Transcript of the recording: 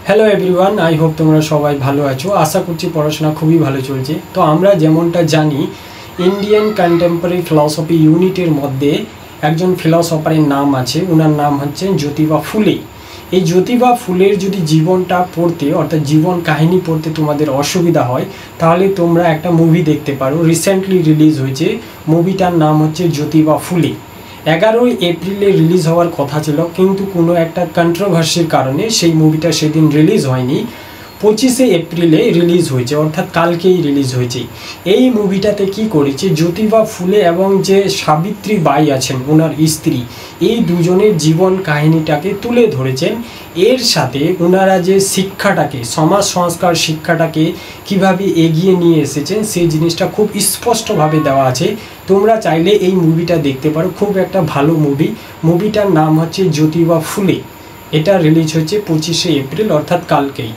Hello everyone, I hope তোমরা সবাই ভালো আছো। আশা করছি পড়াশোনা খুবই ভালো চলছে। তো আমরা যেমনটা জানি, ইন্ডিয়ান কন্টেম্পোরারি ফিলসফি ইউনিটের মধ্যে একজন ফিলসফারের নাম আছে, ওনার নাম হচ্ছে জ্যোতিবা ফুলে। এই জ্যোতিবা ফুলের যদি জীবনটা পড়তে অর্থাৎ জীবন কাহিনী পড়তে তোমাদের অসুবিধা হয়, তাহলে তোমরা একটা মুভি দেখতে পারো। রিসেন্টলি রিলিজ হয়েছে, মুভিটার নাম হচ্ছে জ্যোতিবা ফুলে। 11ই এপ্রিলে রিলিজ হওয়ার কথা ছিল, কিন্তু কোনো একটা কন্ট্রোভার্সির কারণে সেই মুভিটা সেদিন রিলিজ হয়নি। 25শে এপ্রিলে রিলিজ হয়েছে, অর্থাৎ কালকেই রিলিজ হয়েছে। এই মুভিটাতে কি করেছে, জ্যোতিবা ফুলে এবং যে সাবিত্রী বাই আছেন ওনার স্ত্রী, এই দুজনের জীবন কাহিনীটাকে তুলে ধরেছেন। এর সাথে ওনারা যে শিক্ষাটাকে, সমাজ সংস্কার শিক্ষাটাকে কিভাবে এগিয়ে নিয়ে এসেছেন সেই জিনিসটা খুব স্পষ্টভাবে দেওয়া আছে। তোমরা চাইলে এই মুভিটা দেখতে পারো, খুব একটা ভালো মুভি। মুভিটার নাম হচ্ছে জ্যোতিবা ফুলে। এটা রিলিজ হচ্ছে 25শে এপ্রিল, অর্থাৎ কালকেই।